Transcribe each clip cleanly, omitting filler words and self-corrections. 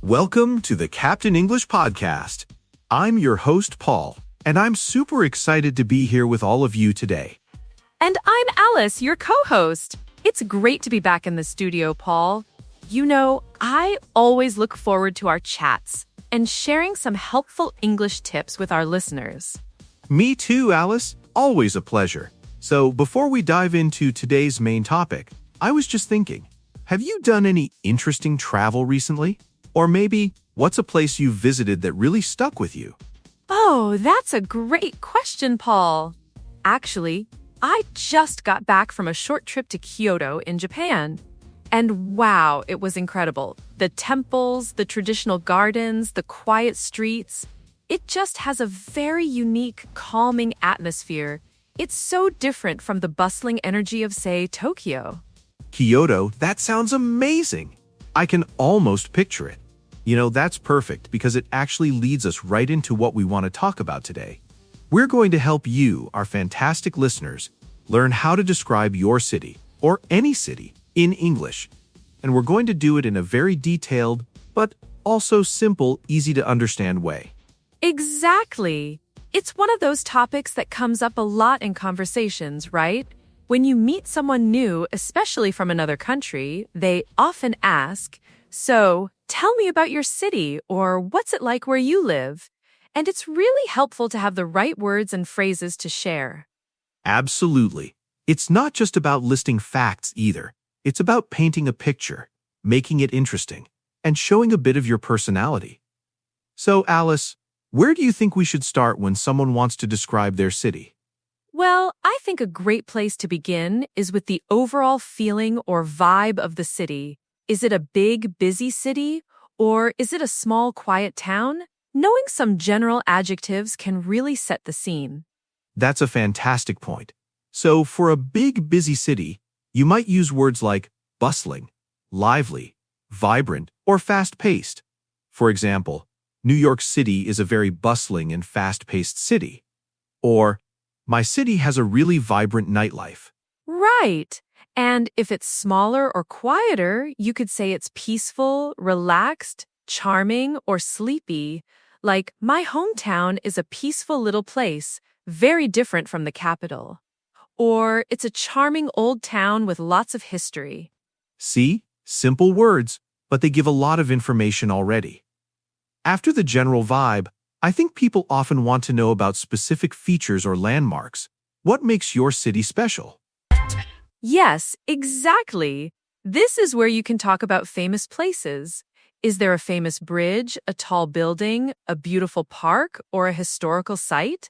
Welcome to the Captain English Podcast. I'm your host, Paul, and I'm super excited to be here with all of you today. And I'm Alice, your co-host. It's great to be back in the studio, Paul. You know, I always look forward to our chats and sharing some helpful English tips with our listeners. Me too, Alice. Always a pleasure. So before we dive into today's main topic, I was just thinking, have you done any interesting travel recently? Or maybe, what's a place you've visited that really stuck with you? Oh, that's a great question, Paul. Actually, I just got back from a short trip to Kyoto in Japan. And wow, it was incredible. The temples, the traditional gardens, the quiet streets. It just has a very unique, calming atmosphere. It's so different from the bustling energy of, say, Tokyo. Kyoto, that sounds amazing. I can almost picture it. You know, that's perfect because it actually leads us right into what we want to talk about today. We're going to help you, our fantastic listeners, learn how to describe your city, or any city, in English. And we're going to do it in a very detailed, but also simple, easy to understand way. Exactly. It's one of those topics that comes up a lot in conversations, right? When you meet someone new, especially from another country, they often ask, "So, tell me about your city," or "What's it like where you live?" And it's really helpful to have the right words and phrases to share. Absolutely. It's not just about listing facts either. It's about painting a picture, making it interesting, and showing a bit of your personality. So, Alice, where do you think we should start when someone wants to describe their city? Well, I think a great place to begin is with the overall feeling or vibe of the city. Is it a big, busy city, or is it a small, quiet town? Knowing some general adjectives can really set the scene. That's a fantastic point. So, for a big, busy city, you might use words like bustling, lively, vibrant, or fast-paced. For example, New York City is a very bustling and fast-paced city. Or, my city has a really vibrant nightlife. Right. And if it's smaller or quieter, you could say it's peaceful, relaxed, charming, or sleepy. Like, my hometown is a peaceful little place, very different from the capital. Or it's a charming old town with lots of history. See? Simple words, but they give a lot of information already. After the general vibe, I think people often want to know about specific features or landmarks. What makes your city special? Yes, exactly. This is where you can talk about famous places. Is there a famous bridge, a tall building, a beautiful park, or a historical site?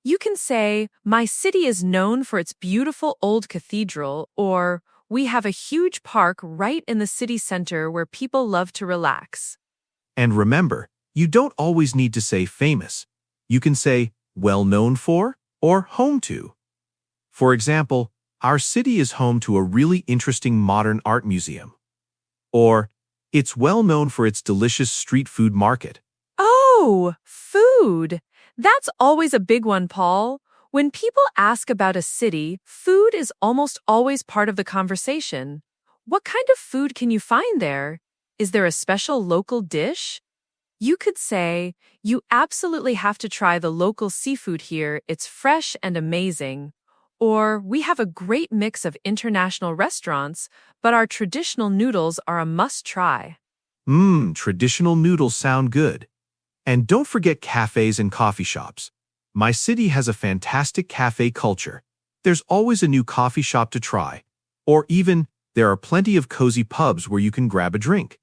You can say, "My city is known for its beautiful old cathedral," or "We have a huge park right in the city center where people love to relax." And remember, you don't always need to say famous. You can say well known for or home to. For example, our city is home to a really interesting modern art museum. Or, it's well known for its delicious street food market. Oh, food. That's always a big one, Paul. When people ask about a city, food is almost always part of the conversation. What kind of food can you find there? Is there a special local dish? You could say, "You absolutely have to try the local seafood here. It's fresh and amazing." Or, "We have a great mix of international restaurants, but our traditional noodles are a must-try." Traditional noodles sound good. And don't forget cafes and coffee shops. My city has a fantastic cafe culture. There's always a new coffee shop to try. Or even, there are plenty of cozy pubs where you can grab a drink.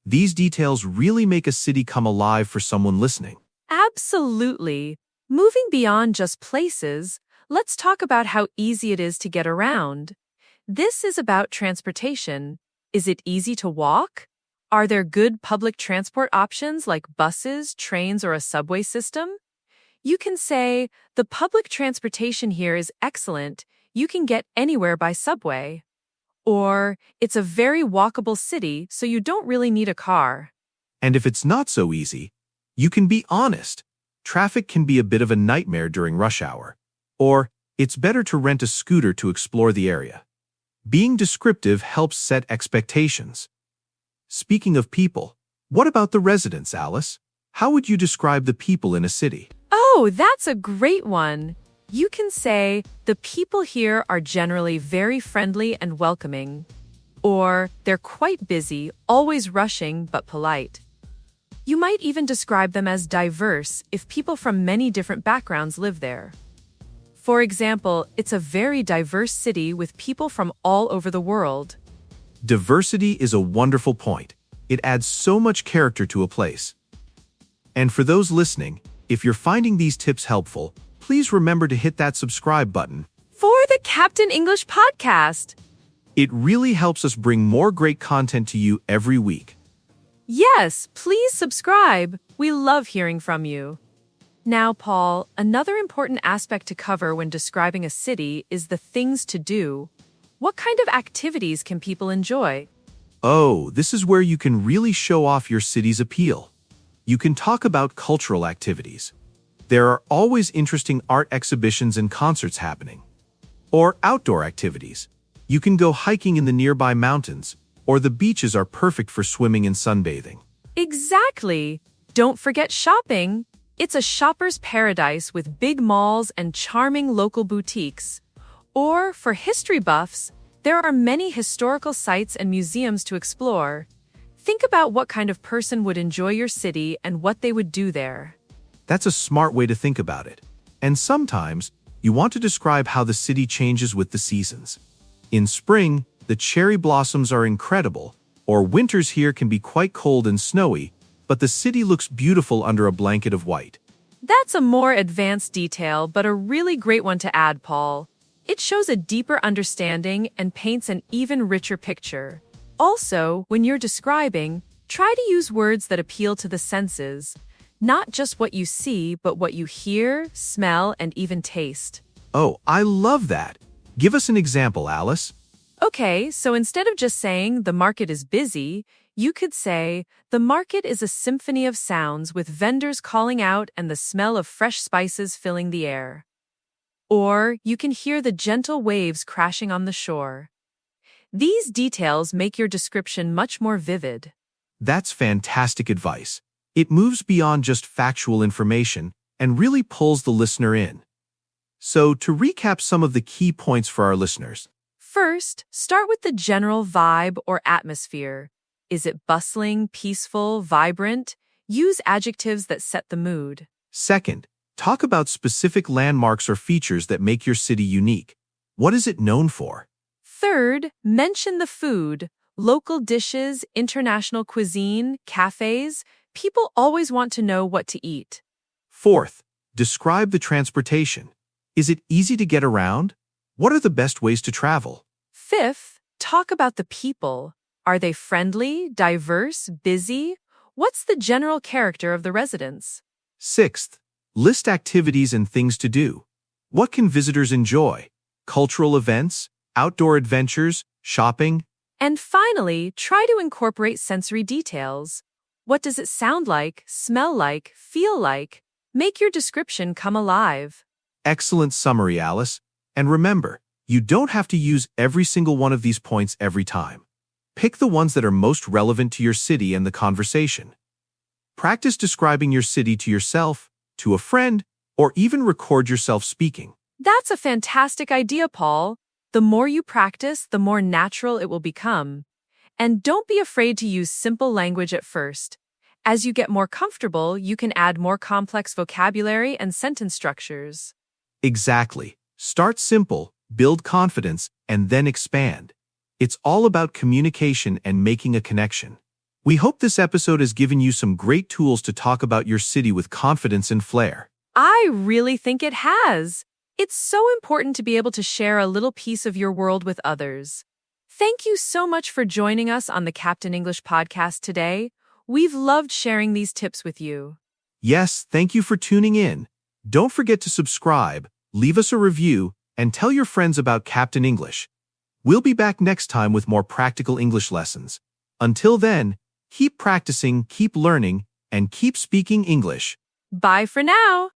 These details really make a city come alive for someone listening. Absolutely. Moving beyond just places, let's talk about how easy it is to get around. This is about transportation. Is it easy to walk? Are there good public transport options like buses, trains, or a subway system? You can say, "The public transportation here is excellent. You can get anywhere by subway." Or, "It's a very walkable city, so you don't really need a car." And if it's not so easy, you can be honest. Traffic can be a bit of a nightmare during rush hour. Or, it's better to rent a scooter to explore the area. Being descriptive helps set expectations. Speaking of people, What about the residents, Alice? How would you describe the people in a city? Oh, that's a great one. You can say, the people here are generally very friendly and welcoming. Or, they're quite busy, always rushing but polite. You might even describe them as diverse if people from many different backgrounds live there. For example, it's a very diverse city with people from all over the world. Diversity is a wonderful point. It adds so much character to a place. And for those listening, if you're finding these tips helpful, please remember to hit that subscribe button. For the Captain English podcast. It really helps us bring more great content to you every week. Yes, please subscribe. We love hearing from you. Now, Paul, another important aspect to cover when describing a city is the things to do. What kind of activities can people enjoy? Oh, this is where you can really show off your city's appeal. You can talk about cultural activities. There are always interesting art exhibitions and concerts happening. Or outdoor activities. You can go hiking in the nearby mountains, or the beaches are perfect for swimming and sunbathing. Exactly. Don't forget shopping. It's a shopper's paradise with big malls and charming local boutiques. Or, for history buffs, there are many historical sites and museums to explore. Think about what kind of person would enjoy your city and what they would do there. That's a smart way to think about it. And sometimes, you want to describe how the city changes with the seasons. In spring, the cherry blossoms are incredible, or winters here can be quite cold and snowy, but the city looks beautiful under a blanket of white. That's a more advanced detail, but a really great one to add, Paul. It shows a deeper understanding and paints an even richer picture. Also, when you're describing, try to use words that appeal to the senses. Not just what you see, but what you hear, smell, and even taste. Oh, I love that. Give us an example, Alice. Okay, so instead of just saying the market is busy, you could say the market is a symphony of sounds with vendors calling out and the smell of fresh spices filling the air. Or you can hear the gentle waves crashing on the shore. These details make your description much more vivid. That's fantastic advice. It moves beyond just factual information and really pulls the listener in. So, to recap some of the key points for our listeners. First, start with the general vibe or atmosphere. Is it bustling, peaceful, vibrant? Use adjectives that set the mood. Second, talk about specific landmarks or features that make your city unique. What is it known for? Third, mention the food. Local dishes, international cuisine, cafes. People always want to know what to eat. Fourth, describe the transportation. Is it easy to get around? What are the best ways to travel? Fifth, talk about the people. Are they friendly, diverse, busy? What's the general character of the residents? Sixth, list activities and things to do. What can visitors enjoy? Cultural events, outdoor adventures, shopping? And finally, try to incorporate sensory details. What does it sound like, smell like, feel like? Make your description come alive. Excellent summary, Alice. And remember, you don't have to use every single one of these points every time. Pick the ones that are most relevant to your city and the conversation. Practice describing your city to yourself, to a friend, or even record yourself speaking. That's a fantastic idea, Paul. The more you practice, the more natural it will become. And don't be afraid to use simple language at first. As you get more comfortable, you can add more complex vocabulary and sentence structures. Exactly. Start simple, build confidence, and then expand. It's all about communication and making a connection. We hope this episode has given you some great tools to talk about your city with confidence and flair. I really think it has. It's so important to be able to share a little piece of your world with others. Thank you so much for joining us on the Captain English podcast today. We've loved sharing these tips with you. Yes, thank you for tuning in. Don't forget to subscribe, leave us a review, and tell your friends about Captain English. We'll be back next time with more practical English lessons. Until then, keep practicing, keep learning, and keep speaking English. Bye for now.